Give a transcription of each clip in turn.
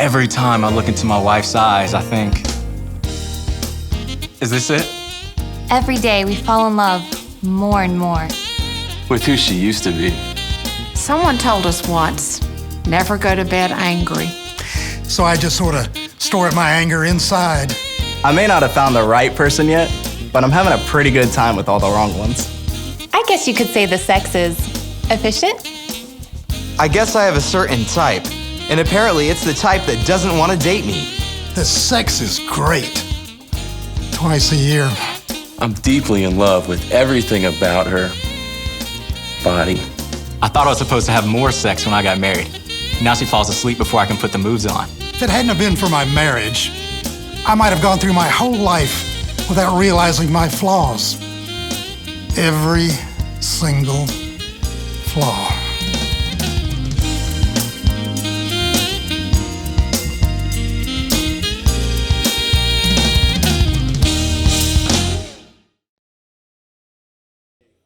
Every time I look into my wife's eyes, I think, is this it? Every day we fall in love more and more. With who she used to be. Someone told us once, never go to bed angry. So I just sort of store my anger inside. I may not have found the right person yet, but I'm having a pretty good time with all the wrong ones. I guess you could say the sex is efficient. I guess I have a certain type, and apparently it's the type that doesn't want to date me. The sex is great. Twice a year. I'm deeply in love with everything about her body. I thought I was supposed to have more sex when I got married. Now she falls asleep before I can put the moves on. If it hadn't have been for my marriage, I might have gone through my whole life without realizing my flaws. Every single flaw.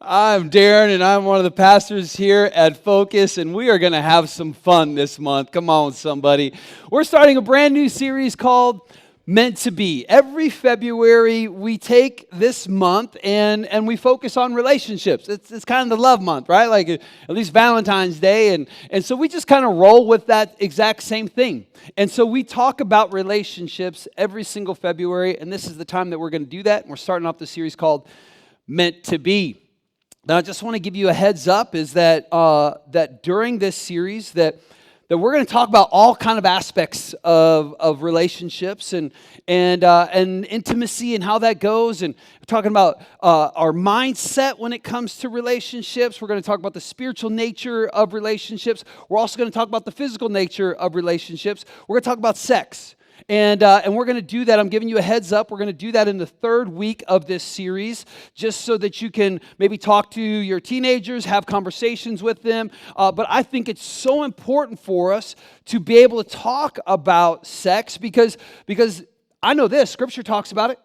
I'm Darren, and I'm one of the pastors here at Focus, and we are going to have some fun this month. Come on, somebody. We're starting a brand new series called Meant to Be. Every February, we take this month and we focus on relationships. It's kind of the love month, right? Like at least Valentine's Day. And so we just kind of roll with that exact same thing. And so we talk about relationships every single February, and this is the time that we're going to do that. And we're starting off the series called Meant to Be. Now, I just want to give you a heads up is that that during this series that we're going to talk about all kind of aspects of relationships and intimacy and how that goes. And we're talking about our mindset when it comes to relationships. We're going to talk about the spiritual nature of relationships. We're also going to talk about the physical nature of relationships. We're going to talk about sex. And we're going to do that. I'm giving you a heads up. We're going to do that in the third week of this series, just so that you can maybe talk to your teenagers, have conversations with them. But I think it's so important for us to be able to talk about sex because I know this. Scripture talks about it.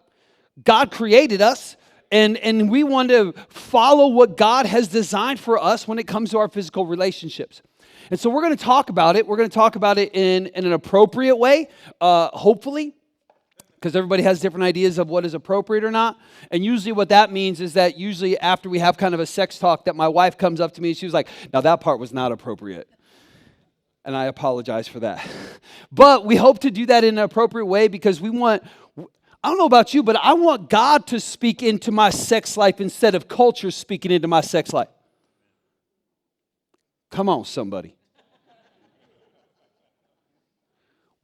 God created us. And we want to follow what God has designed for us when it comes to our physical relationships. And so we're going to talk about it. We're going to talk about it in an appropriate way, hopefully, because everybody has different ideas of what is appropriate or not. And usually what that means is that usually after we have kind of a sex talk that my wife comes up to me and she was like, now that part was not appropriate. And I apologize for that. But we hope to do that in an appropriate way because we want, I don't know about you, but I want God to speak into my sex life instead of culture speaking into my sex life. Come on, somebody.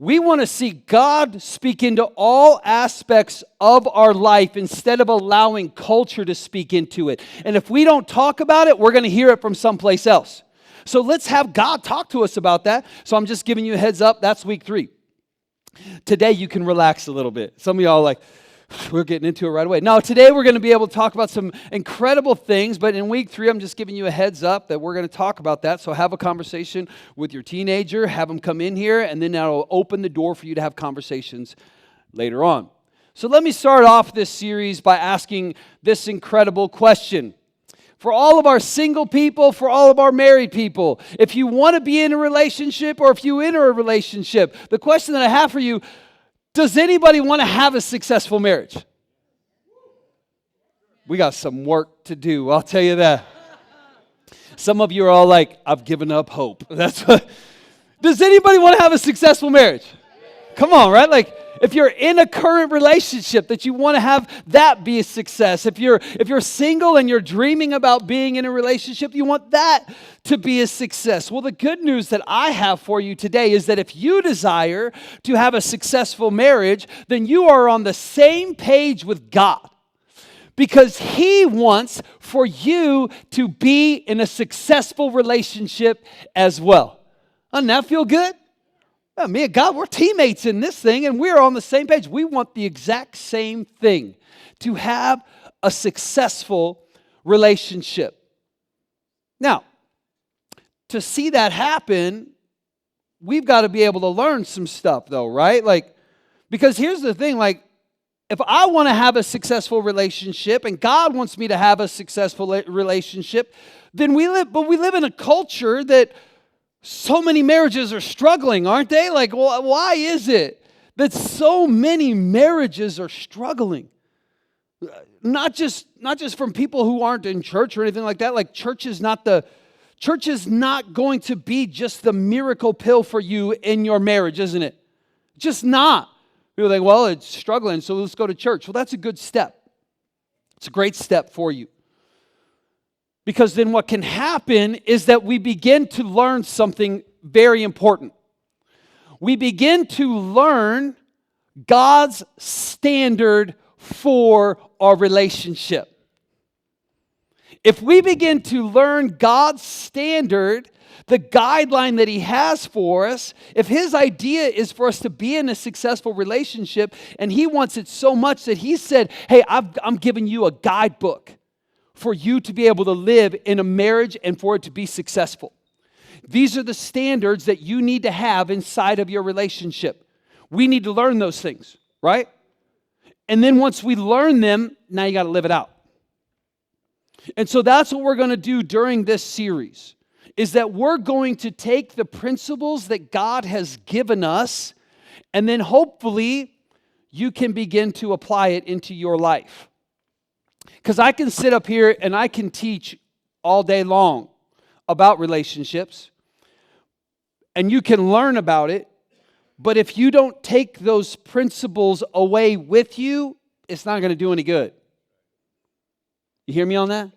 We want to see God speak into all aspects of our life instead of allowing culture to speak into it. And if we don't talk about it, we're going to hear it from someplace else. So let's have God talk to us about that. So I'm just giving you a heads up. That's week 3. Today you can relax a little bit. Some of y'all are like, we're getting into it right away. No, today we're going to be able to talk about some incredible things, but in week 3, I'm just giving you a heads up that we're going to talk about that. So have a conversation with your teenager, have them come in here, and then that'll open the door for you to have conversations later on. So let me start off this series by asking this incredible question. For all of our single people, for all of our married people, if you want to be in a relationship or if you enter a relationship, the question that I have for you, does anybody want to have a successful marriage? We got some work to do, I'll tell you that. Some of you are all like, I've given up hope. That's what. Does anybody want to have a successful marriage? Come on, right? Like, if you're in a current relationship, that you want to have that be a success. If you're single and you're dreaming about being in a relationship, you want that to be a success. Well, the good news that I have for you today is that if you desire to have a successful marriage, then you are on the same page with God. Because He wants for you to be in a successful relationship as well. Doesn't that feel good? Me and God, we're teammates in this thing, and we're on the same page. We want the exact same thing, to have a successful relationship. Now, to see that happen, we've got to be able to learn some stuff, though, right? Like, because here's the thing, like, if I want to have a successful relationship, and God wants me to have a successful relationship, then we live in a culture that So many marriages are struggling, aren't they? Like, why is it that so many marriages are struggling? Not just from people who aren't in church or anything like that. Like, church is not going to be just the miracle pill for you in your marriage, isn't it? Just not. People think, well, it's struggling, so let's go to church. Well, that's a good step. It's a great step for you. Because then what can happen is that we begin to learn something very important. We begin to learn God's standard for our relationship. If we begin to learn God's standard, the guideline that He has for us, if His idea is for us to be in a successful relationship, and He wants it so much that He said, hey, I'm giving you a guidebook for you to be able to live in a marriage and for it to be successful. These are the standards that you need to have inside of your relationship. We need to learn those things, right? And then once we learn them, now you got to live it out. And so that's what we're going to do during this series, is that we're going to take the principles that God has given us, and then hopefully you can begin to apply it into your life. Because I can sit up here and I can teach all day long about relationships, and you can learn about it, but if you don't take those principles away with you, it's not going to do any good. You hear me on that?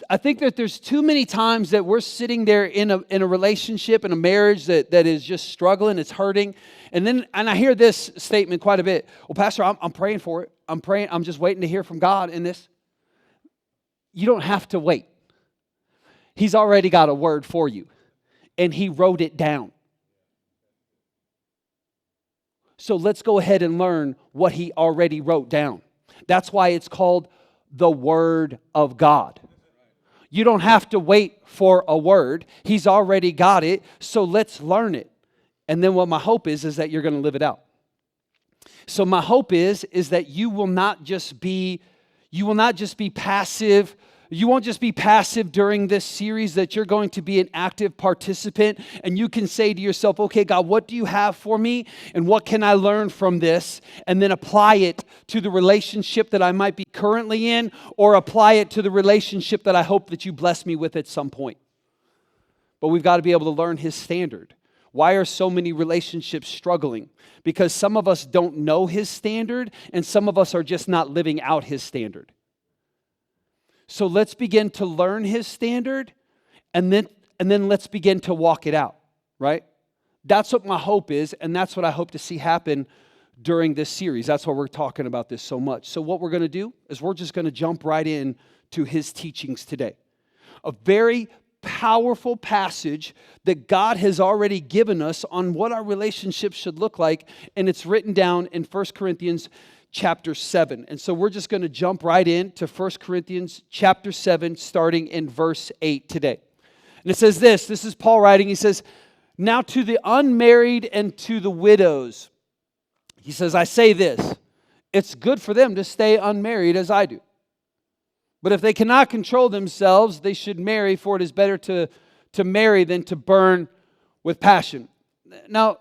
I think that there's too many times that we're sitting there in a relationship, in a marriage that is just struggling, it's hurting. And I hear this statement quite a bit. Well, Pastor, I'm praying for it. I'm praying, I'm just waiting to hear from God in this. You don't have to wait. He's already got a word for you, and He wrote it down. So let's go ahead and learn what He already wrote down. That's why it's called the Word of God. You don't have to wait for a word. He's already got it, so let's learn it. And then what my hope is that you're going to live it out. So my hope is that you will not just be passive. You won't just be passive during this series, that you're going to be an active participant, and you can say to yourself, okay, God, what do you have for me? And what can I learn from this? And then apply it to the relationship that I might be currently in, or apply it to the relationship that I hope that you bless me with at some point. But we've got to be able to learn His standard. Why are so many relationships struggling? Because some of us don't know His standard, and some of us are just not living out His standard. So let's begin to learn His standard, and then let's begin to walk it out, right? That's what my hope is, and that's what I hope to see happen during this series. That's why we're talking about this so much. So what we're going to do is we're just going to jump right in to His teachings today. A very powerful passage that God has already given us on what our relationship should look like, and it's written down in 1 Corinthians chapter 7. And so we're just going to jump right into 1 Corinthians chapter 7, starting in verse 8 today. And it says this is Paul writing. He says, now to the unmarried and to the widows, he says, I say this, it's good for them to stay unmarried as I do. But if they cannot control themselves, they should marry, for it is better to marry than to burn with passion. Now,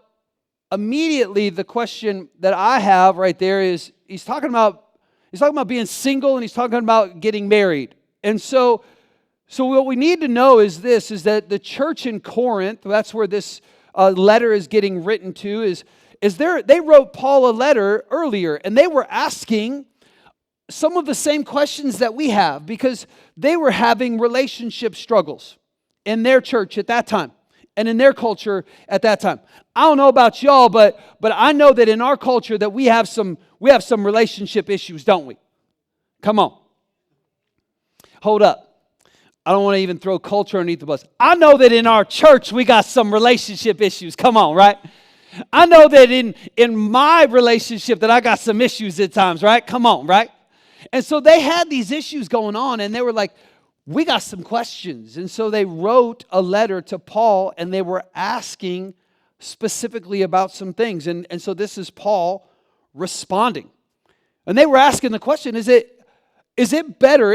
immediately the question that I have right there is, he's talking about being single, and he's talking about getting married. And so what we need to know is that the church in Corinth, that's where this letter is getting written to, they wrote Paul a letter earlier, and they were asking some of the same questions that we have, because they were having relationship struggles in their church at that time and in their culture at that time. I don't know about y'all, but I know that in our culture that we have some relationship issues, don't we? Come on. Hold up. I don't want to even throw culture underneath the bus. I know that in our church we got some relationship issues. Come on, right? I know that in my relationship that I got some issues at times, right? Come on, right? And so they had these issues going on, and they were like, we got some questions. And so they wrote a letter to Paul, and they were asking specifically about some things. And so this is Paul responding. And they were asking the question, is it better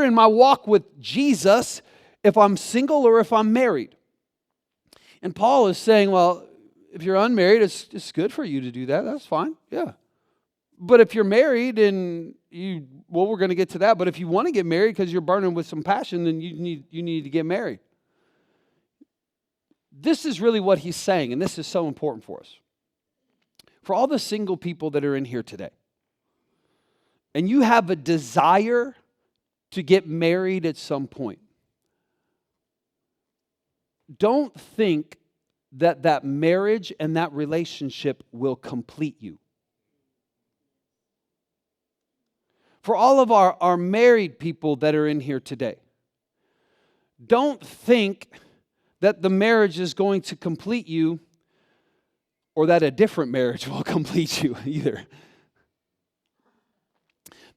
in my walk with Jesus if I'm single or if I'm married. And Paul is saying, well, if you're unmarried, it's good for you to do that. That's fine. Yeah. But if you're married and we're going to get to that. But if you want to get married because you're burning with some passion, then you need to get married. This is really what he's saying, and this is so important for us. For all the single people that are in here today, and you have a desire to get married at some point, don't think that marriage and that relationship will complete you. For all of our married people that are in here today, don't think that the marriage is going to complete you or that a different marriage will complete you either.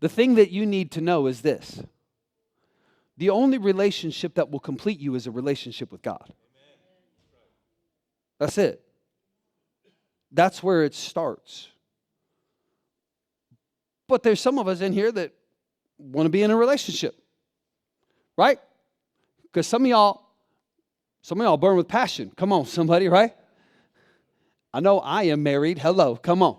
The thing that you need to know is this. The only relationship that will complete you is a relationship with God. That's it. That's where it starts. But there's some of us in here that want to be in a relationship, right? Because some of y'all burn with passion. Come on, somebody, right? I know I am married. Hello, come on.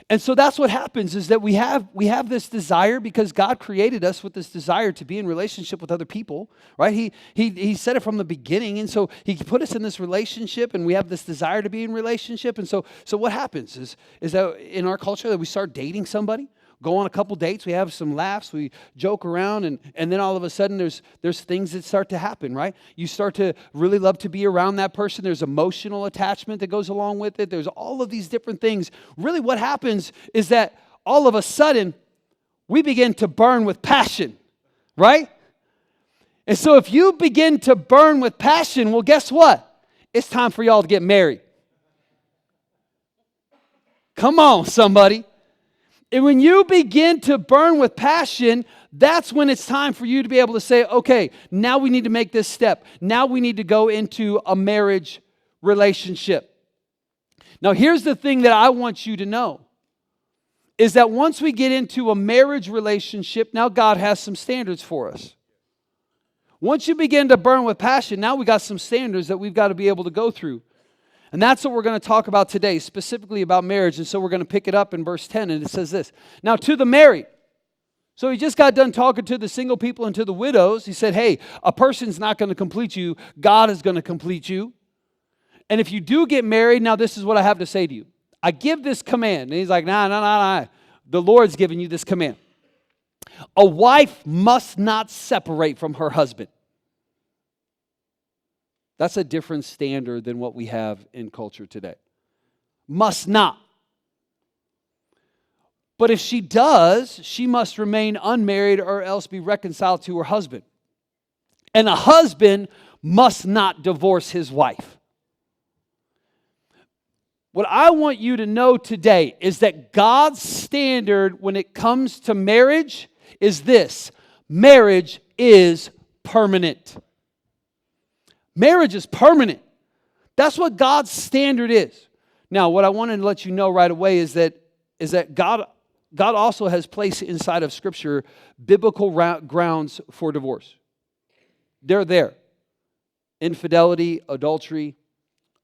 And so that's what happens is that we have this desire because God created us with this desire to be in relationship with other people, right? He said it from the beginning, and so He put us in this relationship, and we have this desire to be in relationship. And so what happens is that in our culture that we start dating somebody, go on a couple dates, we have some laughs, we joke around, and then all of a sudden there's things that start to happen, right? You start to really love to be around that person. There's emotional attachment that goes along with it. There's all of these different things. Really what happens is that all of a sudden we begin to burn with passion, right? And so if you begin to burn with passion, well, guess what? It's time for y'all to get married. Come on, somebody. And when you begin to burn with passion, that's when it's time for you to be able to say, okay, now we need to make this step. Now we need to go into a marriage relationship. Now, here's the thing that I want you to know, is that once we get into a marriage relationship, now God has some standards for us. Once you begin to burn with passion, now we got some standards that we've got to be able to go through. And that's what we're going to talk about today, specifically about marriage. And so we're going to pick it up in verse 10, and it says this. Now to the married. So he just got done talking to the single people and to the widows. He said, hey, a person's not going to complete you. God is going to complete you. And if you do get married, now this is what I have to say to you. I give this command. And he's like, nah. The Lord's giving you this command. A wife must not separate from her husband. That's a different standard than what we have in culture today. Must not. But if she does, she must remain unmarried or else be reconciled to her husband. And a husband must not divorce his wife. What I want you to know today is that God's standard when it comes to marriage is this. Marriage is permanent. Marriage is permanent. That's what God's standard is. Now, what I wanted to let you know right away is that God also has placed inside of Scripture biblical grounds for divorce. They're there. Infidelity, adultery,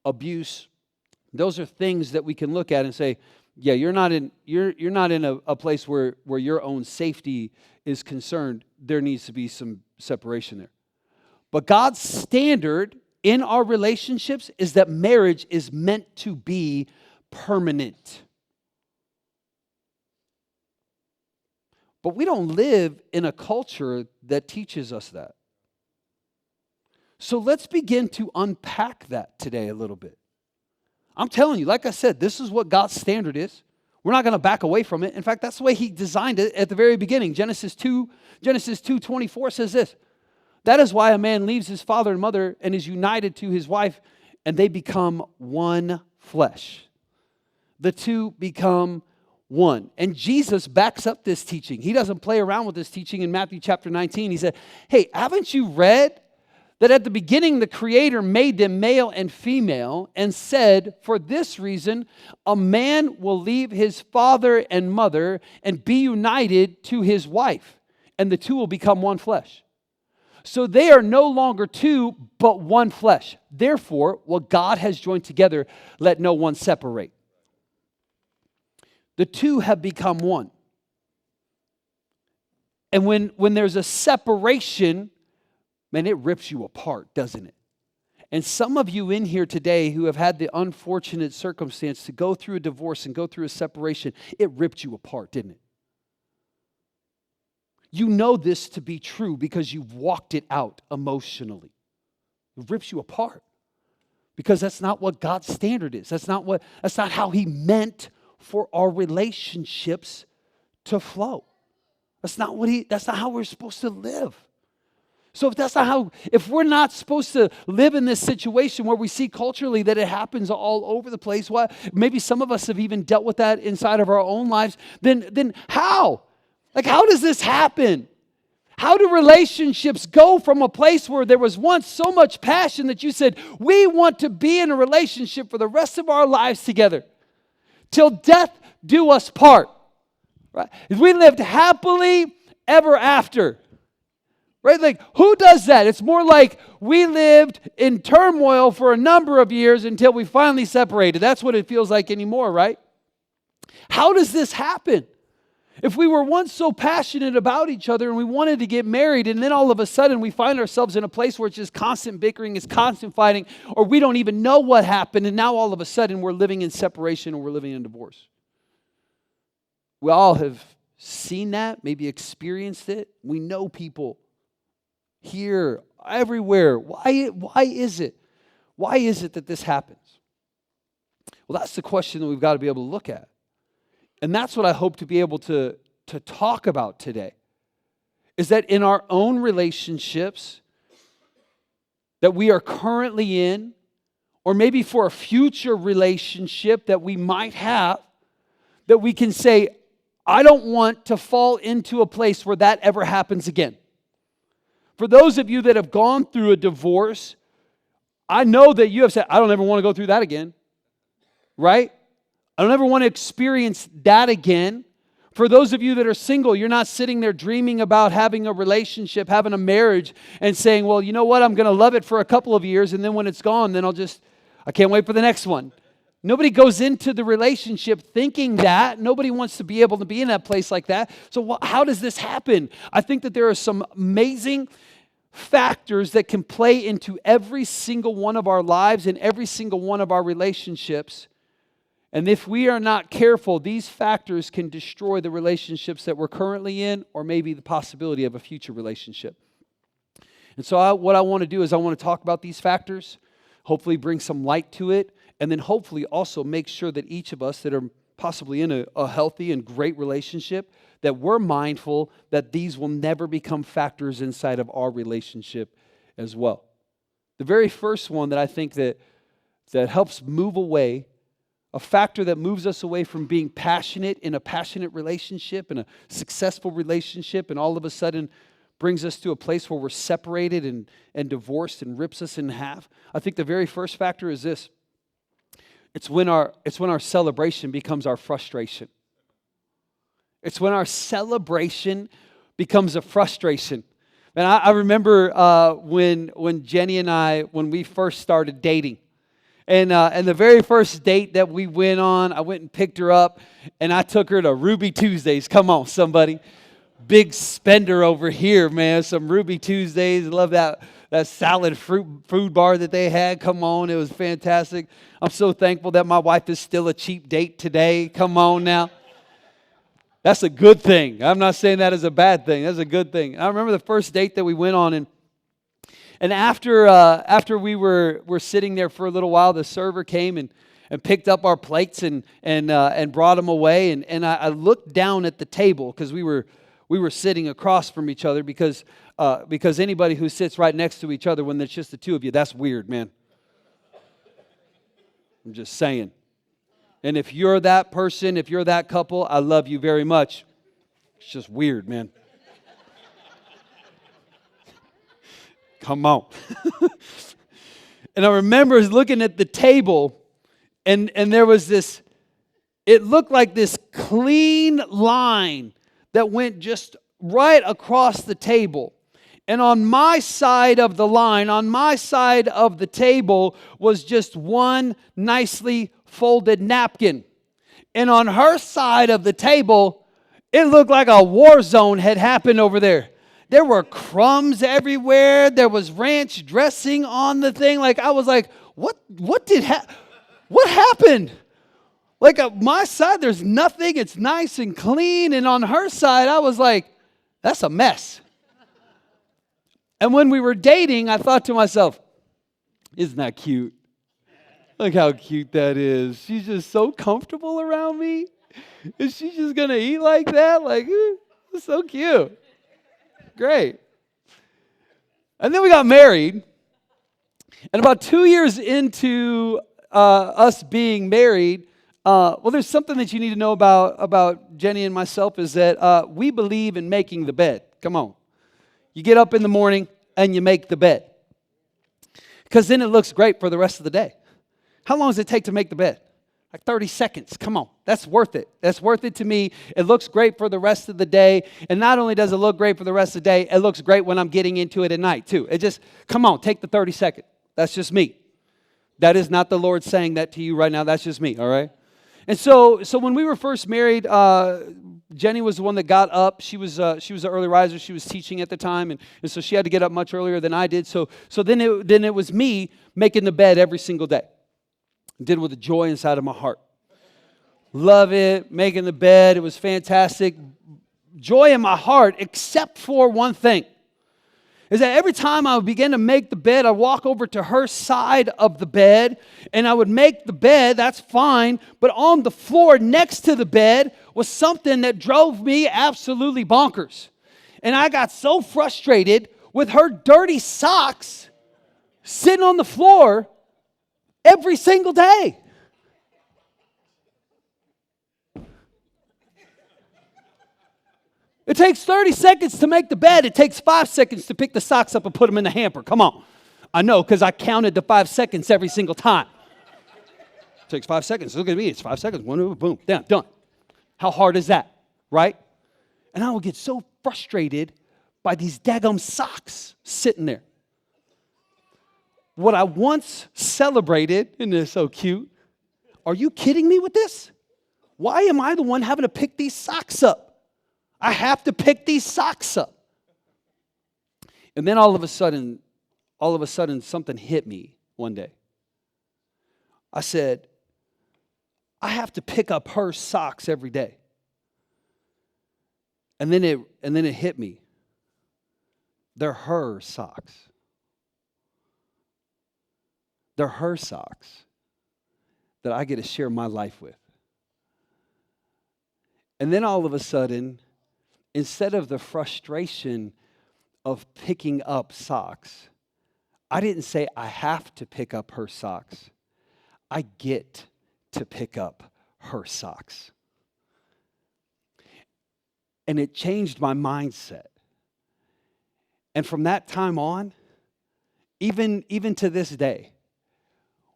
abuse. Those are things that we can look at and say, yeah, you're not in a place where your own safety is concerned. There needs to be some separation there. But God's standard in our relationships is that marriage is meant to be permanent. But we don't live in a culture that teaches us that. So let's begin to unpack that today a little bit. I'm telling you, like I said, this is what God's standard is. We're not going to back away from it. In fact, that's the way He designed it at the very beginning. Genesis 2:24 says this. That is why a man leaves his father and mother and is united to his wife, and they become one flesh. The two become one. And Jesus backs up this teaching. He doesn't play around with this teaching in Matthew chapter 19. He said, hey, haven't you read that at the beginning the Creator made them male and female and said, for this reason, a man will leave his father and mother and be united to his wife, and the two will become one flesh. So they are no longer two, but one flesh. Therefore, what God has joined together, let no one separate. The two have become one. And when there's a separation, man, it rips you apart, doesn't it? And some of you in here today who have had the unfortunate circumstance to go through a divorce and go through a separation, it ripped you apart, didn't it? You know this to be true because you've walked it out emotionally. It rips you apart because that's not what God's standard is. That's not how He meant for our relationships to flow. That's not how we're supposed to live. So if we're not supposed to live in this situation where we see culturally that it happens all over the place, maybe some of us have even dealt with that inside of our own lives, then how? Like, how does this happen? How do relationships go from a place where there was once so much passion that you said, we want to be in a relationship for the rest of our lives together, till death do us part, right? We lived happily ever after, right? Like, who does that? It's more like we lived in turmoil for a number of years until we finally separated. That's what it feels like anymore, right? How does this happen? If we were once so passionate about each other and we wanted to get married, and then all of a sudden we find ourselves in a place where it's just constant bickering, it's constant fighting, or we don't even know what happened, and now all of a sudden we're living in separation or we're living in divorce. We all have seen that, maybe experienced it. We know people here, everywhere. Why is it? Why is it that this happens? Well, that's the question that we've got to be able to look at. And that's what I hope to be able to talk about today, is that in our own relationships that we are currently in, or maybe for a future relationship that we might have, that we can say, I don't want to fall into a place where that ever happens again. For those of you that have gone through a divorce, I know that you have said, I don't ever want to go through that again, right? I don't ever want to experience that again. For those of you that are single, you're not sitting there dreaming about having a relationship, having a marriage, and saying, well, you know what, I'm going to love it for a couple of years, and then when it's gone, then I can't wait for the next one. Nobody goes into the relationship thinking that. Nobody wants to be able to be in that place like that. So how does this happen? I think that there are some amazing factors that can play into every single one of our lives and every single one of our relationships. And if we are not careful, these factors can destroy the relationships that we're currently in, or maybe the possibility of a future relationship. And so what I want to do is I want to talk about these factors, hopefully bring some light to it, and then hopefully also make sure that each of us that are possibly in a healthy and great relationship, that we're mindful that these will never become factors inside of our relationship as well. The very first one that I think that helps move away, a factor that moves us away from being passionate in a passionate relationship and a successful relationship, and all of a sudden brings us to a place where we're separated and divorced and rips us in half. I think the very first factor is this. It's when our celebration becomes our frustration. It's when our celebration becomes a frustration. And I remember when Jenny and I, when we first started dating, and the very first date that we went on, I went and picked her up, and I took her to Ruby Tuesdays. Come on, somebody. Big spender over here, man. Some Ruby Tuesdays. I love that salad food bar that they had. Come on, it was fantastic. I'm so thankful that my wife is still a cheap date today. Come on now. That's a good thing. I'm not saying that as a bad thing. That's a good thing. I remember the first date that we went on, and after we were sitting there for a little while, the server came and picked up our plates and brought them away. And I looked down at the table because we were sitting across from each other because anybody who sits right next to each other when there's just the two of you, that's weird, man. I'm just saying. And if you're that person, if you're that couple, I love you very much. It's just weird, man. Come on. And I remember looking at the table, and there was this, it looked like this clean line that went just right across the table. And on my side of the line, on my side of the table, was just one nicely folded napkin. And on her side of the table, it looked like a war zone had happened over there. There were crumbs everywhere. There was ranch dressing on the thing. Like, I was like, what happened? Like, on my side, there's nothing. It's nice and clean. And on her side, I was like, that's a mess. And when we were dating, I thought to myself, isn't that cute? Look how cute that is. She's just so comfortable around me. Is she just going to eat like that? Like, it's so cute. Great. And then we got married. And about 2 years into us being married, there's something that you need to know about Jenny and myself is that we believe in making the bed. Come on. You get up in the morning and you make the bed. Because then it looks great for the rest of the day. How long does it take to make the bed? Like 30 seconds. Come on. That's worth it. That's worth it to me. It looks great for the rest of the day. And not only does it look great for the rest of the day, it looks great when I'm getting into it at night too. It just, come on, take the 30 seconds. That's just me. That is not the Lord saying that to you right now. That's just me, all right? And so when we were first married, Jenny was the one that got up. She was an early riser. She was teaching at the time, and so she had to get up much earlier than I did. So then it was me making the bed every single day. Did it with a joy inside of my heart. Love it, making the bed. It was fantastic. Joy in my heart, except for one thing. Is that every time I would begin to make the bed, I'd walk over to her side of the bed, and I would make the bed, that's fine, but on the floor next to the bed was something that drove me absolutely bonkers. And I got so frustrated with her dirty socks sitting on the floor every single day. It takes 30 seconds to make the bed. It takes 5 seconds to pick the socks up and put them in the hamper. Come on. I know, because I counted the 5 seconds every single time. It takes 5 seconds. Look at me. It's 5 seconds. One, boom, down, done. How hard is that, right? And I would get so frustrated by these daggum socks sitting there. What I once celebrated, and it's so cute, are you kidding me with this? Why am I the one having to pick these socks up? I have to pick these socks up. And then all of a sudden, something hit me one day. I said, I have to pick up her socks every day. And then it hit me. They're her socks. They're her socks that I get to share my life with. And then all of a sudden, instead of the frustration of picking up socks, I didn't say I have to pick up her socks. I get to pick up her socks. And it changed my mindset. And from that time on, even to this day,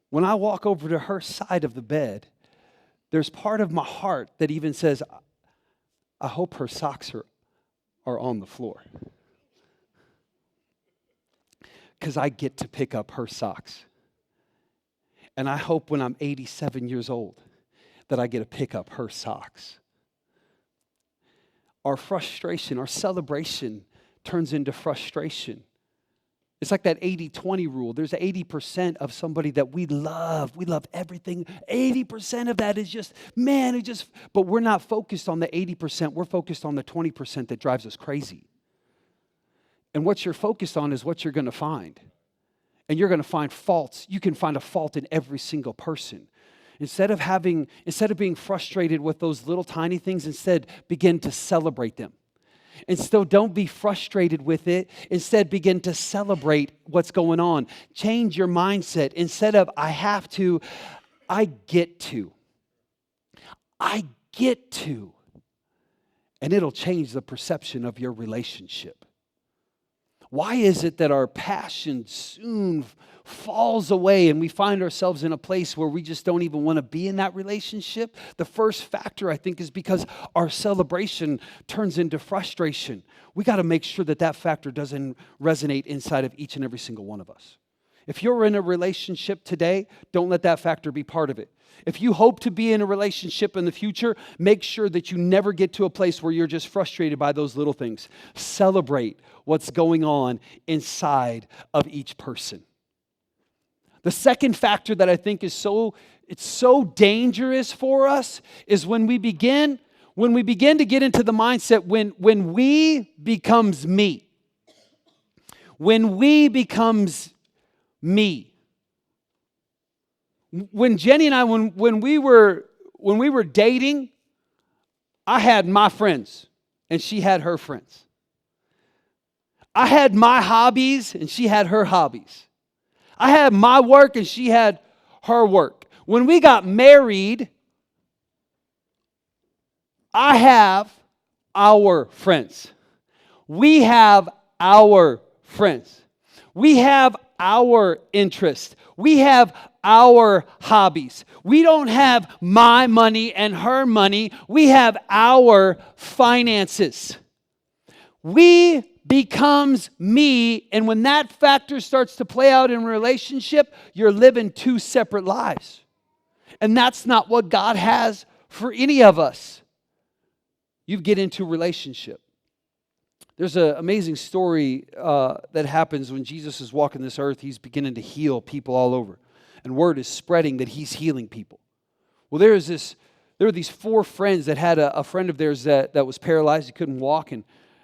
when I walk over to her side of the bed, there's part of my heart that even says, I hope her socks are on the floor. Because I get to pick up her socks. And I hope when I'm 87 years old that I get to pick up her socks. Our frustration, our celebration turns into frustration. It's like that 80-20 rule. There's 80% of somebody that we love. We love everything. 80% of that is just, but we're not focused on the 80%. We're focused on the 20% that drives us crazy. And what you're focused on is what you're going to find. And you're going to find faults. You can find a fault in every single person. Instead of being frustrated with those little tiny things, instead begin to celebrate them. And still don't be frustrated with it. Instead, begin to celebrate what's going on. Change your mindset. Instead of, I have to, I get to. I get to. And it'll change the perception of your relationship. Why is it that our passion soon falls away and we find ourselves in a place where we just don't even want to be in that relationship? The first factor, I think, is because our celebration turns into frustration. We got to make sure that that factor doesn't resonate inside of each and every single one of us. If you're in a relationship today, don't let that factor be part of it. If you hope to be in a relationship in the future, make sure that you never get to a place where you're just frustrated by those little things. Celebrate what's going on inside of each person. The second factor that I think is so dangerous for us is when we begin to get into the mindset when we becomes me. When we becomes me. When Jenny and I, when we were dating, I had my friends and she had her friends. I had my hobbies and she had her hobbies. I had my work and she had her work. When we got married, I have our friends. We have our friends. We have our interests. We have our hobbies. We don't have my money and her money. We have our finances. We becomes me, and when that factor starts to play out in a relationship, you're living two separate lives. And that's not what God has for any of us. You get into a relationship. There's an amazing story that happens when Jesus is walking this earth. He's beginning to heal people all over. And word is spreading that he's healing people. Well, there were these four friends that had a friend of theirs that was paralyzed. He couldn't walk, and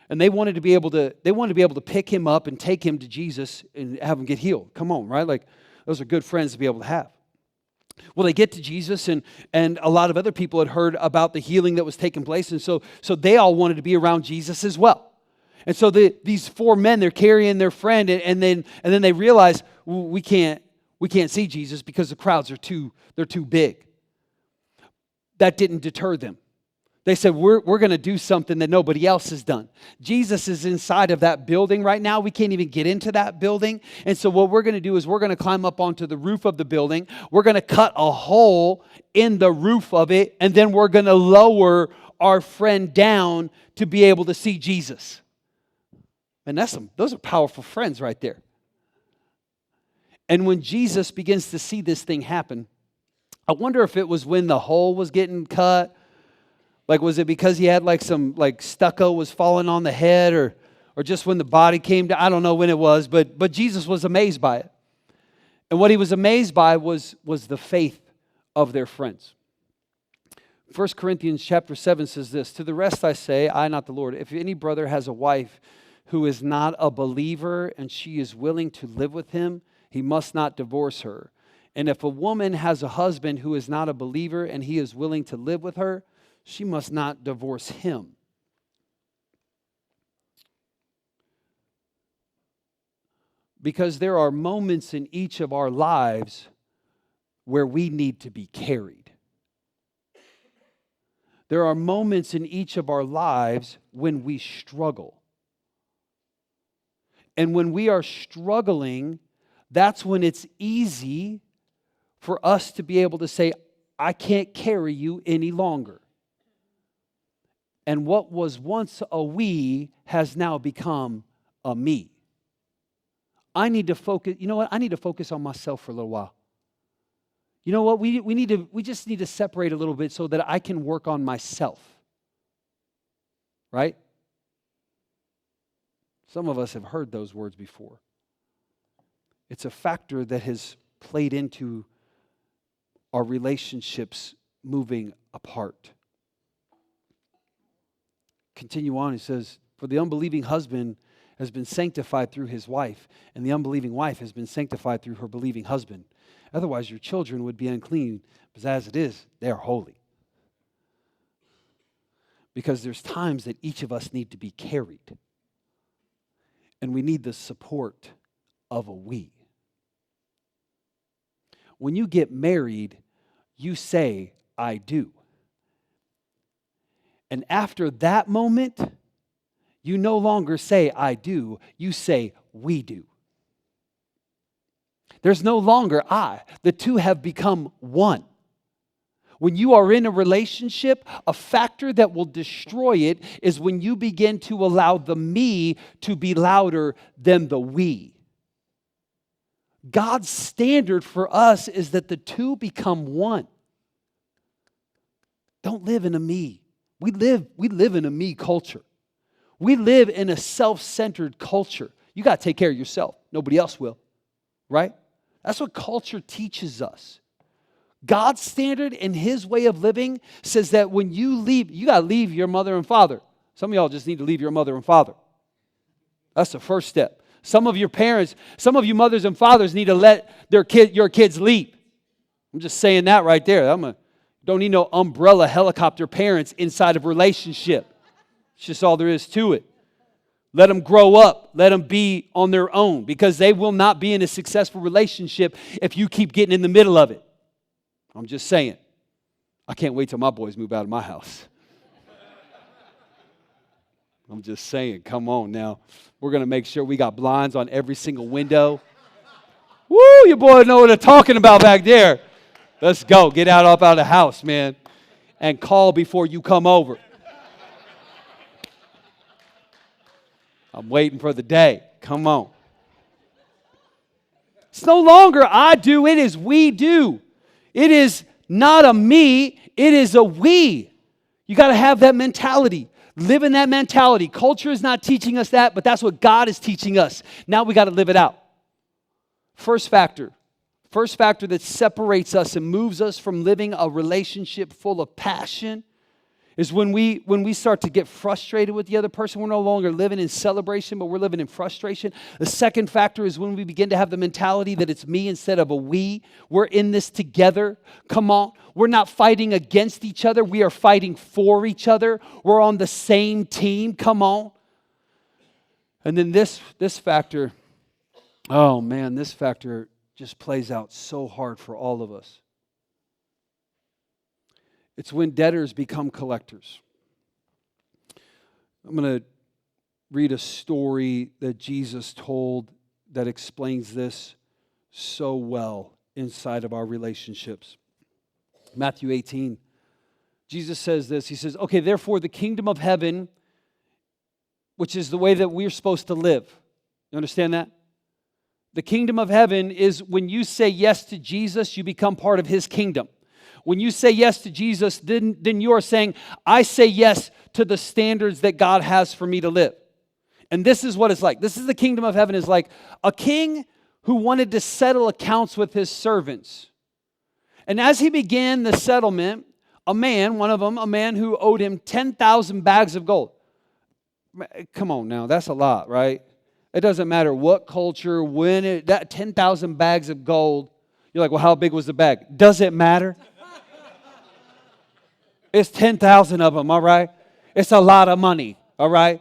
they wanted to be able to pick him up and take him to Jesus and have him get healed. Come on, right? Like, those are good friends to be able to have. Well, they get to Jesus, and a lot of other people had heard about the healing that was taking place, and so they all wanted to be around Jesus as well. And so these four men, they're carrying their friend, and then they realize, we can't see Jesus because the crowds are too big. That didn't deter them. They said, we're going to do something that nobody else has done. Jesus is inside of that building right now. We can't even get into that building. And so what we're going to do is we're going to climb up onto the roof of the building. We're going to cut a hole in the roof of it, and then we're going to lower our friend down to be able to see Jesus. And those are powerful friends right there. And when Jesus begins to see this thing happen, I wonder if it was when the hole was getting cut. Like, was it because he had some stucco was falling on the head, or just when the body came down? I don't know when it was, but Jesus was amazed by it. And what he was amazed by was the faith of their friends. 1 Corinthians chapter 7 says this, "To the rest I say, I, not the Lord, if any brother has a wife who is not a believer and she is willing to live with him, he must not divorce her. And if a woman has a husband who is not a believer and he is willing to live with her, she must not divorce him." Because there are moments in each of our lives where we need to be carried. There are moments in each of our lives when we struggle. And when we are struggling, that's when it's easy for us to be able to say, I can't carry you any longer. And what was once a we has now become a me. I need to focus, you know what? I need to focus on myself for a little while. You know what? We just need to separate a little bit so that I can work on myself. Right? Some of us have heard those words before. It's a factor that has played into our relationships moving apart. Continue on, he says, "For the unbelieving husband has been sanctified through his wife, and the unbelieving wife has been sanctified through her believing husband. Otherwise your children would be unclean, but as it is, they are holy." Because there's times that each of us need to be carried. And we need the support of a we. When you get married, you say, I do. And after that moment, you no longer say, I do. You say, we do. There's no longer I. The two have become one. When you are in a relationship, a factor that will destroy it is when you begin to allow the me to be louder than the we. God's standard for us is that the two become one. Don't live in a me. We live in a me culture. We live in a self-centered culture. You got to take care of yourself. Nobody else will, right? That's what culture teaches us. God's standard and His way of living says that when you leave, you got to leave your mother and father. Some of y'all just need to leave your mother and father. That's the first step. Some of your parents, some of you mothers and fathers need to let your kids leave. I'm just saying that right there. Don't need no umbrella helicopter parents inside of a relationship. It's just all there is to it. Let them grow up. Let them be on their own, because they will not be in a successful relationship if you keep getting in the middle of it. I'm just saying. I can't wait till my boys move out of my house. I'm just saying, come on now. We're going to make sure we got blinds on every single window. Woo, you boys know what they're talking about back there. Let's go. Get out of the house, man. And call before you come over. I'm waiting for the day. Come on. It's no longer I do, it is we do. It is not a me, it is a we. You got to have that mentality. Live in that mentality. Culture is not teaching us that, but that's what God is teaching us. Now we got to live it out. First factor that separates us and moves us from living a relationship full of passion is when we start to get frustrated with the other person. We're no longer living in celebration, but we're living in frustration. The second factor is when we begin to have the mentality that it's me instead of a we. We're in this together. Come on. We're not fighting against each other. We are fighting for each other. We're on the same team. Come on. And then this factor, oh man, this factor just plays out so hard for all of us. It's when debtors become collectors. I'm going to read a story that Jesus told that explains this so well inside of our relationships. Matthew 18. Jesus says this. He says, okay, therefore the kingdom of heaven, which is the way that we're supposed to live. You understand that? The kingdom of heaven is when you say yes to Jesus, you become part of His kingdom. When you say yes to Jesus, then you are saying, I say yes to the standards that God has for me to live. And this is what it's like. This is the kingdom of heaven is like a king who wanted to settle accounts with his servants. And as he began the settlement, a man who owed him 10,000 bags of gold. Come on now, that's a lot, right? It doesn't matter what culture, that 10,000 bags of gold, you're like, well, how big was the bag? Does it matter? It's 10,000 of them, all right? It's a lot of money, all right?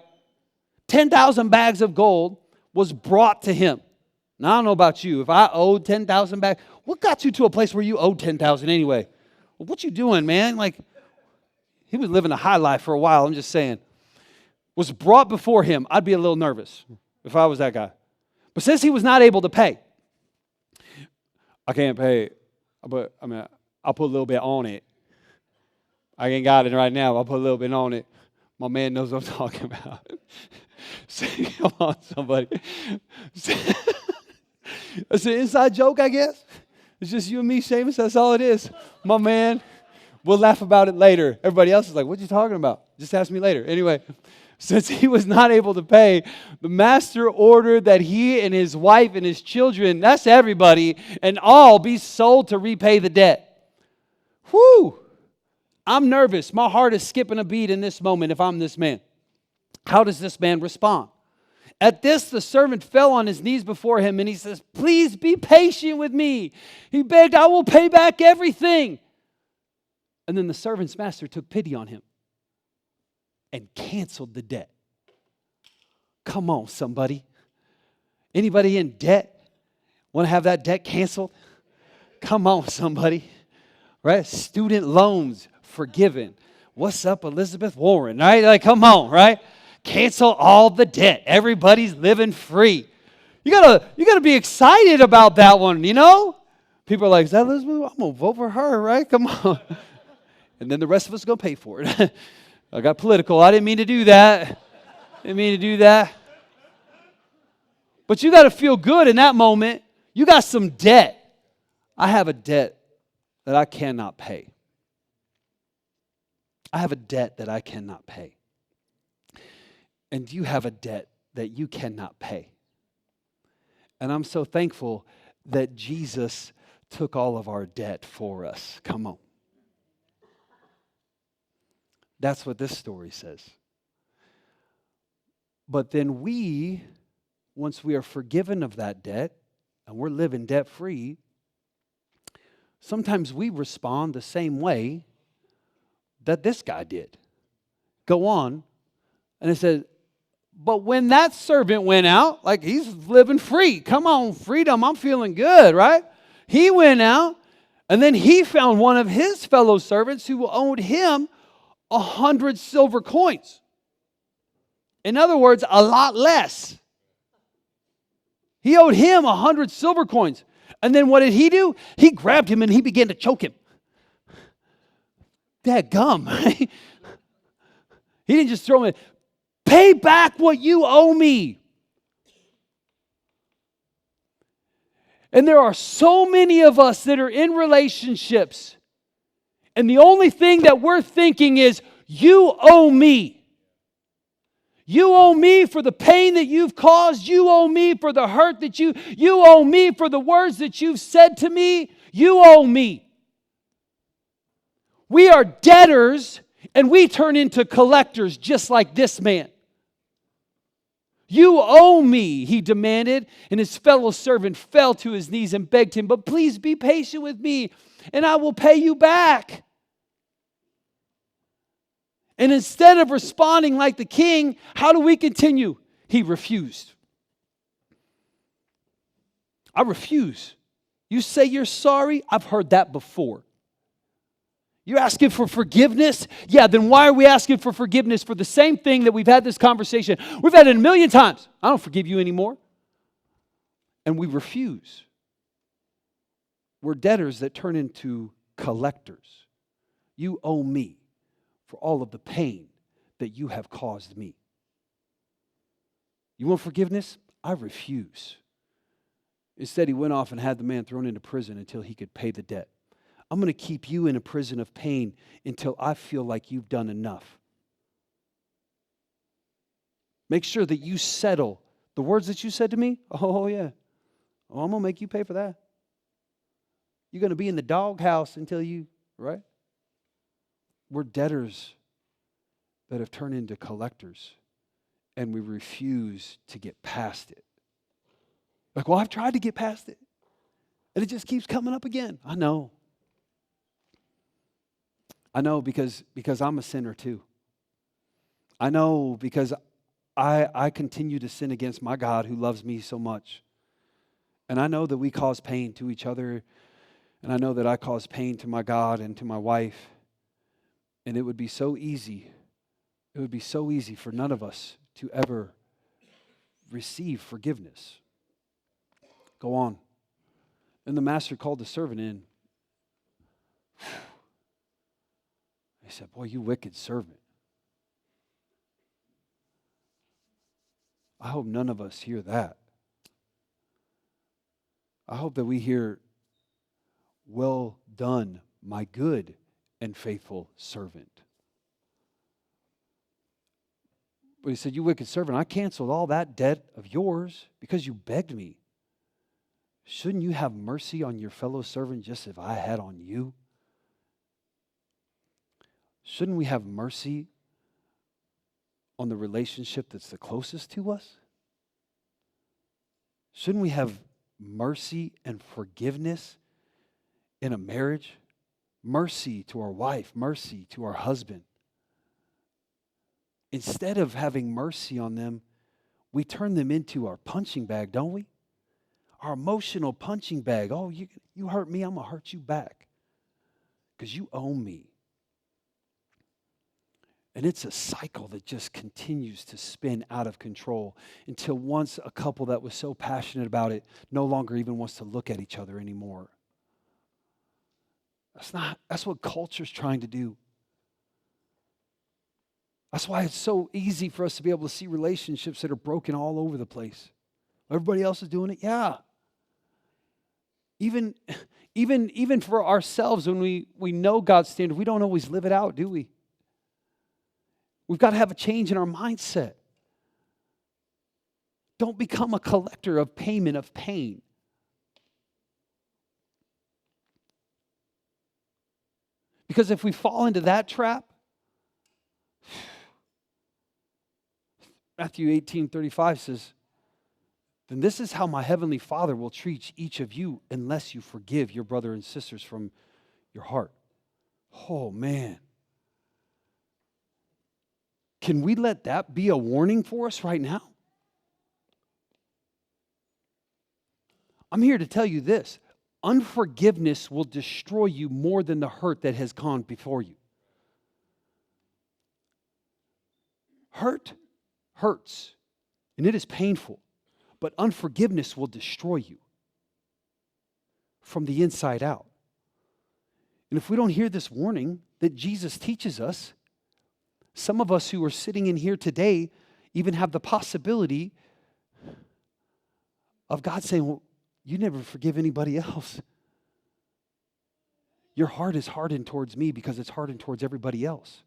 10,000 bags of gold was brought to him. Now, I don't know about you. If I owed 10,000 bags, what got you to a place where you owed 10,000 anyway? Well, what you doing, man? Like, he was living a high life for a while, I'm just saying. Was brought before him. I'd be a little nervous if I was that guy. But since he was not able to pay, I can't pay, but I'll put a little bit on it. I ain't got it right now. I'll put a little bit on it. My man knows what I'm talking about. Come on, somebody. It's an inside joke, I guess. It's just you and me, Seamus. That's all it is. My man, we'll laugh about it later. Everybody else is like, what you talking about? Just ask me later. Anyway, since he was not able to pay, the master ordered that he and his wife and his children, that's everybody, and all be sold to repay the debt. Whew. I'm nervous. My heart is skipping a beat in this moment if I'm this man. How does this man respond? At this, the servant fell on his knees before him and he says, please be patient with me. He begged, I will pay back everything. And then the servant's master took pity on him and canceled the debt. Come on, somebody. Anybody in debt want to have that debt canceled? Come on, somebody. Right? Student loans forgiven. What's up, Elizabeth Warren? Right? Like, come on, right? Cancel all the debt. Everybody's living free. You gotta be excited about that one, you know? People are like, is that Elizabeth? I'm gonna vote for her, right? Come on. And then the rest of us are gonna pay for it. I got political. I didn't mean to do that. But you gotta feel good in that moment. You got some debt. I have a debt that I cannot pay. I have a debt that I cannot pay. And you have a debt that you cannot pay. And I'm so thankful that Jesus took all of our debt for us. Come on. That's what this story says. But then we, once we are forgiven of that debt, and we're living debt-free, sometimes we respond the same way that this guy did. Go on. And it says, but when that servant went out, like he's living free. Come on, freedom, I'm feeling good, right? He went out, and then he found one of his fellow servants who owed him 100 silver coins. In other words, a lot less. He owed him 100 silver coins. And then what did he do? He grabbed him and he began to choke him. Dadgum. He didn't just throw him in. Pay back what you owe me. And there are so many of us that are in relationships, and the only thing that we're thinking is, you owe me. You owe me for the pain that you've caused. You owe me for the hurt that you owe me for the words that you've said to me. You owe me. We are debtors, and we turn into collectors just like this man. You owe me, he demanded, and his fellow servant fell to his knees and begged him, but please be patient with me, and I will pay you back. And instead of responding like the king, how do we continue? He refused. I refuse. You say you're sorry? I've heard that before. You're asking for forgiveness? Yeah, then why are we asking for forgiveness for the same thing that we've had this conversation? We've had it a million times. I don't forgive you anymore. And we refuse. We're debtors that turn into collectors. You owe me for all of the pain that you have caused me. You want forgiveness? I refuse. Instead, he went off and had the man thrown into prison until he could pay the debt. I'm going to keep you in a prison of pain until I feel like you've done enough. Make sure that you settle the words that you said to me. Oh, yeah. Oh, I'm going to make you pay for that. You're going to be in the doghouse until you, right? We're debtors that have turned into collectors, and we refuse to get past it. Like, well, I've tried to get past it, and it just keeps coming up again. I know because I'm a sinner too. I know because I continue to sin against my God who loves me so much. And I know that we cause pain to each other, and I know that I cause pain to my God and to my wife. And it would be so easy for none of us to ever receive forgiveness. Go on. And the master called the servant in. He said, boy, you wicked servant. I hope none of us hear that. I hope that we hear, well done, my good and faithful servant. But he said, you wicked servant, I canceled all that debt of yours because you begged me. Shouldn't you have mercy on your fellow servant just as I had on you? Shouldn't we have mercy on the relationship that's the closest to us? Shouldn't we have mercy and forgiveness in a marriage? Mercy to our wife, mercy to our husband. Instead of having mercy on them, we turn them into our punching bag, don't we? Our emotional punching bag. Oh, you hurt me, I'm going to hurt you back because you owe me. And it's a cycle that just continues to spin out of control until once a couple that was so passionate about it no longer even wants to look at each other anymore. That's what culture's trying to do. That's why it's so easy for us to be able to see relationships that are broken all over the place. Everybody else is doing it? Yeah. Even for ourselves, when we know God's standard, we don't always live it out, do we? We've got to have a change in our mindset. Don't become a collector of payment of pain. Because if we fall into that trap, Matthew 18:35 says, then this is how my heavenly Father will treat each of you unless you forgive your brother and sisters from your heart. Oh, man. Can we let that be a warning for us right now? I'm here to tell you this. Unforgiveness will destroy you more than the hurt that has gone before you. Hurt hurts, and it is painful, but unforgiveness will destroy you from the inside out. And if we don't hear this warning that Jesus teaches us, some of us who are sitting in here today even have the possibility of God saying, well, you never forgive anybody else. Your heart is hardened towards me because it's hardened towards everybody else.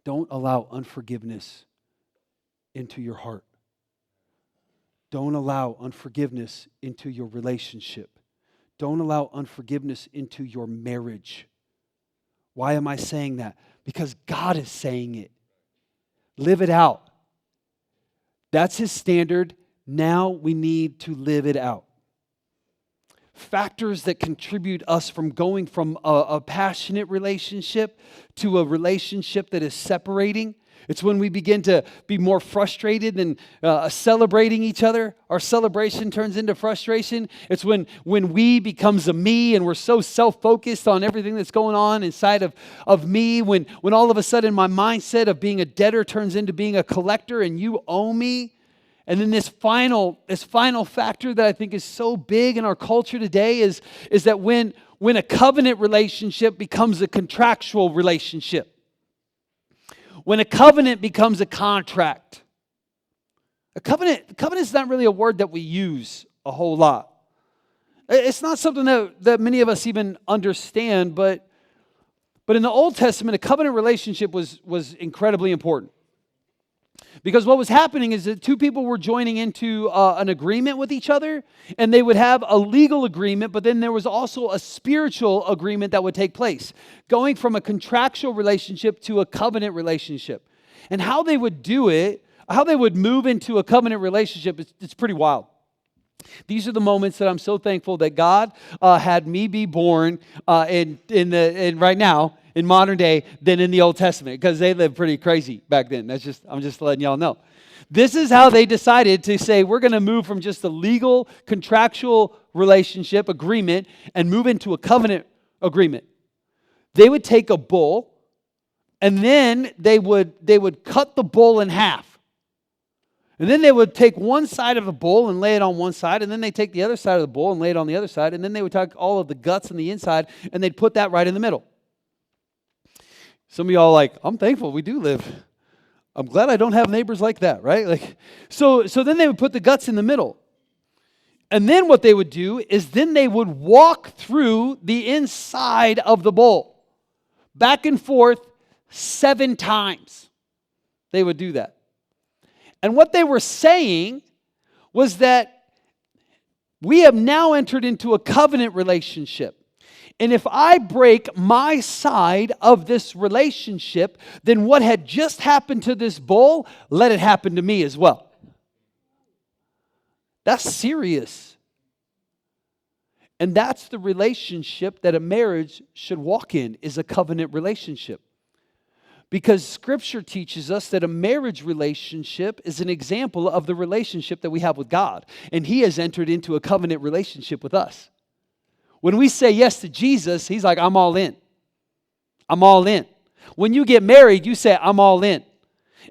Don't allow unforgiveness into your heart. Don't allow unforgiveness into your relationship. Don't allow unforgiveness into your marriage. Why am I saying that? Because God is saying it. Live it out. That's His standard. Now we need to live it out. Factors that contribute us from going from a passionate relationship to a relationship that is separating. It's when we begin to be more frustrated than celebrating each other. Our celebration turns into frustration. It's when we becomes a me and we're so self-focused on everything that's going on inside of me. When all of a sudden my mindset of being a debtor turns into being a collector and you owe me. And then this final factor that I think is so big in our culture today is that when a covenant relationship becomes a contractual relationship. When a covenant becomes a contract. A covenant is not really a word that we use a whole lot. It's not something that many of us even understand, but in the Old Testament, a covenant relationship was incredibly important. Because what was happening is that two people were joining into an agreement with each other, and they would have a legal agreement, but then there was also a spiritual agreement that would take place, going from a contractual relationship to a covenant relationship. And how they would do it, how they would move into a covenant relationship, it's pretty wild. These are the moments that I'm so thankful that God had me be born in right now, in modern day, than in the Old Testament, because they lived pretty crazy back then. I'm just letting y'all know. This is how they decided to say, we're going to move from just a legal contractual relationship agreement and move into a covenant agreement. They would take a bull, and then they would cut the bull in half. And then they would take one side of the bull and lay it on one side, and then they take the other side of the bull and lay it on the other side, and then they would take all of the guts on the inside, and they'd put that right in the middle. Some of y'all are like, I'm thankful we do live. I'm glad I don't have neighbors like that, right? So then they would put the guts in the middle. And then what they would do is then they would walk through the inside of the bull, back and forth 7 times. They would do that. And what they were saying was that we have now entered into a covenant relationship. And if I break my side of this relationship, then what had just happened to this bull, let it happen to me as well. That's serious. And that's the relationship that a marriage should walk in, is a covenant relationship. Because Scripture teaches us that a marriage relationship is an example of the relationship that we have with God. And He has entered into a covenant relationship with us. When we say yes to Jesus, He's like, I'm all in. I'm all in. When you get married, you say, I'm all in.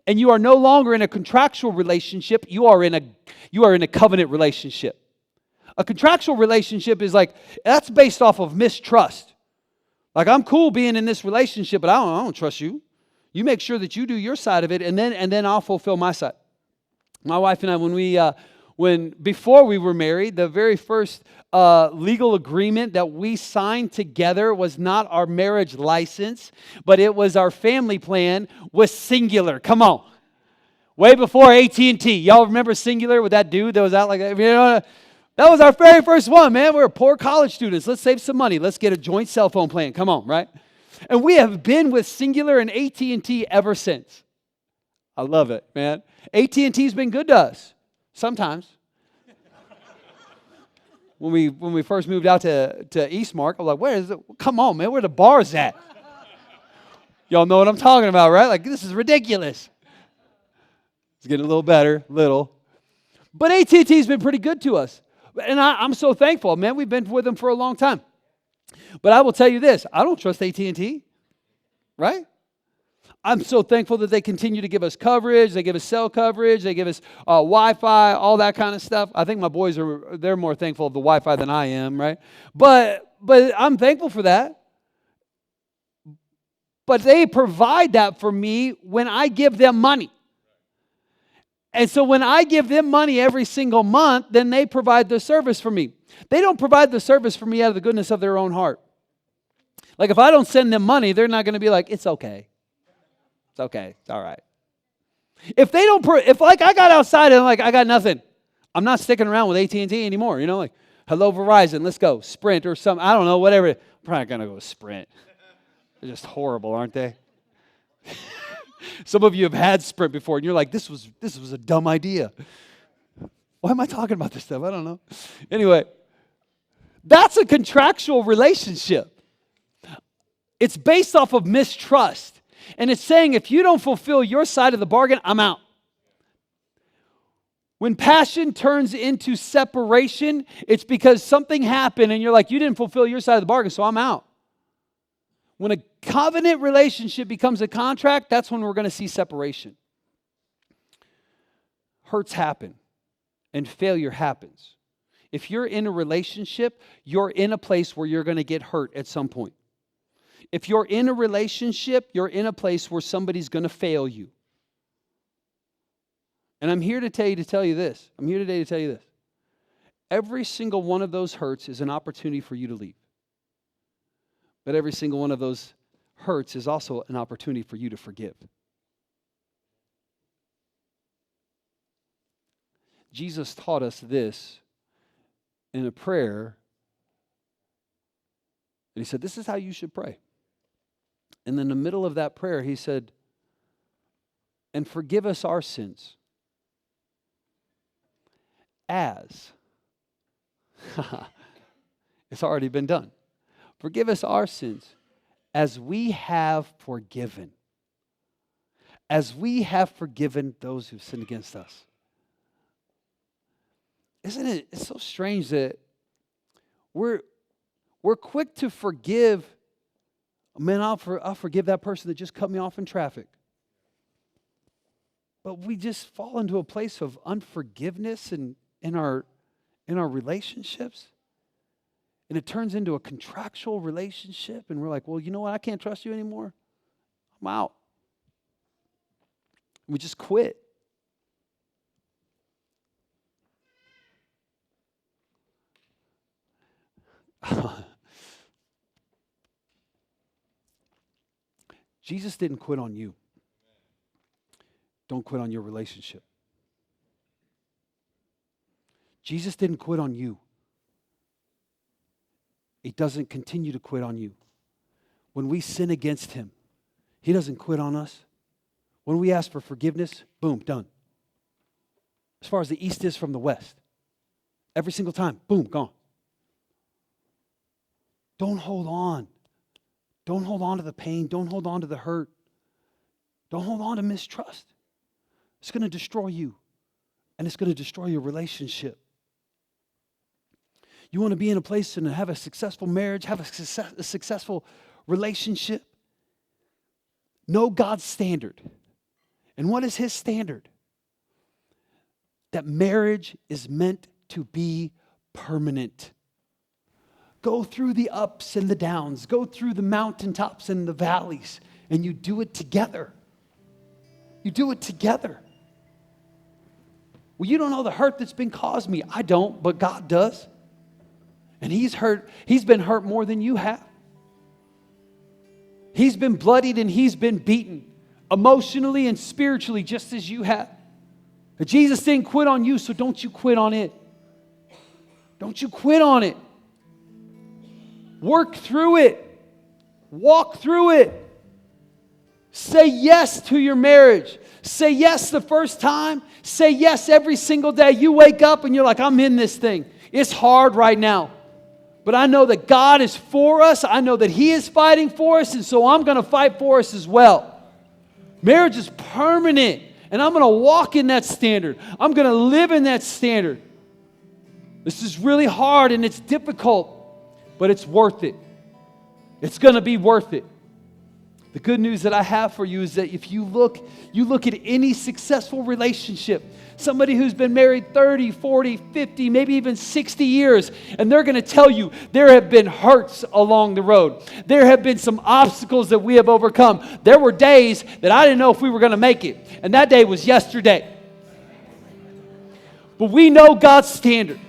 And you are no longer in a contractual relationship. You are in a covenant relationship. A contractual relationship is like, that's based off of mistrust. Like, I'm cool being in this relationship, but I don't trust you. You make sure that you do your side of it, and then I'll fulfill my side. My wife and I, before we were married, the very first legal agreement that we signed together was not our marriage license, but it was our family plan with Singular. Come on. Way before AT&T. Y'all remember Singular with that dude that was out like that? You know, that was our very first one, man. We were poor college students. Let's save some money. Let's get a joint cell phone plan. Come on, right? And we have been with Singular and AT&T ever since. I love it, man. AT&T's been good to us. Sometimes. When we first moved out to Eastmark, I was like, where is it? Come on, man. Where the bars at? Y'all know what I'm talking about, right? Like, this is ridiculous. It's getting a little better, But AT&T's been pretty good to us. And I'm so thankful, man. We've been with them for a long time. But I will tell you this. I don't trust AT&T, right? I'm so thankful that they continue to give us coverage. They give us cell coverage. They give us Wi-Fi, all that kind of stuff. I think my boys they're more thankful of the Wi-Fi than I am, right? But I'm thankful for that. But they provide that for me when I give them money. And so when I give them money every single month, then they provide the service for me. They don't provide the service for me out of the goodness of their own heart. Like, if I don't send them money, they're not going to be like, it's okay. It's okay. It's all right. If they don't, if like I got outside and like I got nothing, I'm not sticking around with AT&T anymore. You know, like, hello Verizon, let's go. Sprint or something. I don't know, whatever. I'm probably going to go with Sprint. They're just horrible, aren't they? Some of you have had Sprint before, and you're like, this was a dumb idea. Why am I talking about this stuff? I don't know. Anyway, that's a contractual relationship. It's based off of mistrust. And it's saying, if you don't fulfill your side of the bargain, I'm out. When passion turns into separation, it's because something happened, and you're like, you didn't fulfill your side of the bargain, so I'm out. When a covenant relationship becomes a contract, that's when we're going to see separation. Hurts happen, and failure happens. If you're in a relationship, you're in a place where you're going to get hurt at some point. If you're in a relationship, you're in a place where somebody's going to fail you. And I'm here today to tell you this. Every single one of those hurts is an opportunity for you to leave. But every single one of those hurts is also an opportunity for you to forgive. Jesus taught us this in a prayer. And he said, this is how you should pray. And in the middle of that prayer, he said, and forgive us our sins as it's already been done. Forgive us our sins as we have forgiven. As we have forgiven those who sin against us. Isn't it? It's so strange that we're quick to forgive. Man, I'll forgive that person that just cut me off in traffic. But we just fall into a place of unforgiveness in our relationships. And it turns into a contractual relationship, and we're like, well, you know what? I can't trust you anymore. I'm out. And we just quit. Jesus didn't quit on you. Don't quit on your relationship. Jesus didn't quit on you. He doesn't continue to quit on you. When we sin against him, he doesn't quit on us. When we ask for forgiveness, boom, done. As far as the east is from the west. Every single time, boom, gone. Don't hold on. Don't hold on to the pain. Don't hold on to the hurt. Don't hold on to mistrust. It's going to destroy you. And it's going to destroy your relationship. You want to be in a place and have a successful marriage, have a successful relationship? Know God's standard. And what is his standard? That marriage is meant to be permanent. Go through the ups and the downs. Go through the mountaintops and the valleys. And you do it together. You do it together. Well, you don't know the hurt that's been caused me. I don't, but God does. And he's been hurt more than you have. He's been bloodied and he's been beaten emotionally and spiritually just as you have. But Jesus didn't quit on you, so don't you quit on it. Don't you quit on it. Work through it. Walk through it. Say yes to your marriage. Say yes the first time. Say yes every single day. You wake up and you're like, I'm in this thing. It's hard right now. But I know that God is for us. I know that he is fighting for us. And so I'm going to fight for us as well. Marriage is permanent. And I'm going to walk in that standard. I'm going to live in that standard. This is really hard and it's difficult. But it's worth it. It's going to be worth it. The good news that I have for you is that if you look at any successful relationship, somebody who's been married 30, 40, 50, maybe even 60 years, and they're going to tell you there have been hurts along the road. There have been some obstacles that we have overcome. There were days that I didn't know if we were going to make it, and that day was yesterday. But we know God's standard,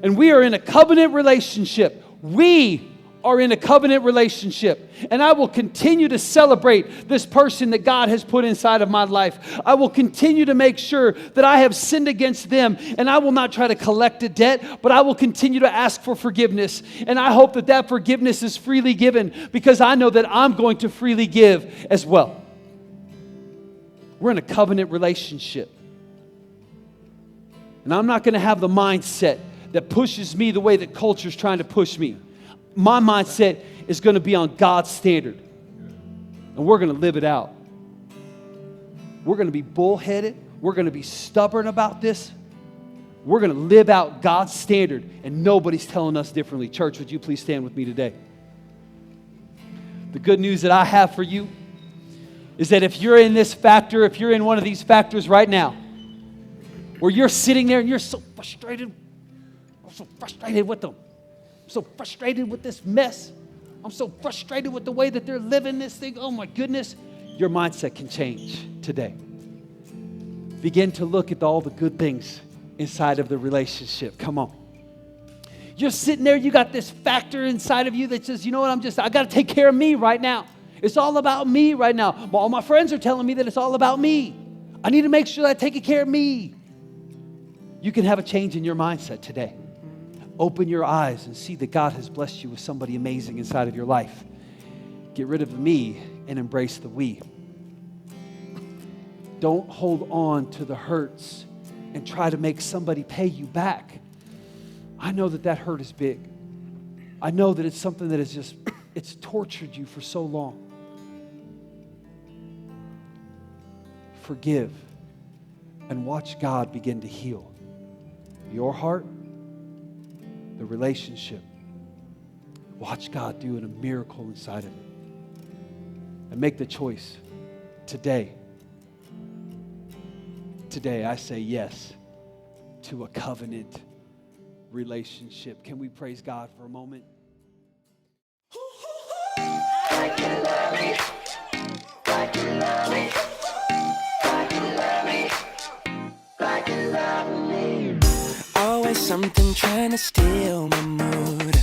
and we are in a covenant relationship. We are in a covenant relationship. And I will continue to celebrate this person that God has put inside of my life. I will continue to make sure that I have sinned against them. And I will not try to collect a debt, but I will continue to ask for forgiveness. And I hope that that forgiveness is freely given because I know that I'm going to freely give as well. We're in a covenant relationship. And I'm not going to have the mindset that pushes me the way that culture's trying to push me. My mindset is going to be on God's standard. And we're going to live it out. We're going to be bullheaded. We're going to be stubborn about this. We're going to live out God's standard. And nobody's telling us differently. Church, would you please stand with me today? The good news that I have for you is that if you're in this factor, if you're in one of these factors right now, where you're sitting there and you're so frustrated, I'm so frustrated with them. I'm so frustrated with this mess. I'm so frustrated with the way that they're living this thing. Oh my goodness. Your mindset can change today. Begin to look at all the good things inside of the relationship. Come on. You're sitting there, you got this factor inside of you that says, you know what, I got to take care of me right now. It's all about me right now. All my friends are telling me that it's all about me. I need to make sure that I'm taking care of me. You can have a change in your mindset today. Open your eyes and see that God has blessed you with somebody amazing inside of your life. Get rid of the me and embrace the we. Don't hold on to the hurts and try to make somebody pay you back. I know that hurt is big. I know that it's something that is just, it's tortured you for so long. Forgive and watch God begin to heal your heart, the relationship. Watch God do a miracle inside of it. And make the choice today. Today I say yes to a covenant relationship. Can we praise God for a moment? Always something trying to steal my mood.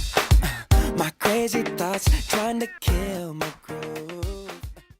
My crazy thoughts trying to kill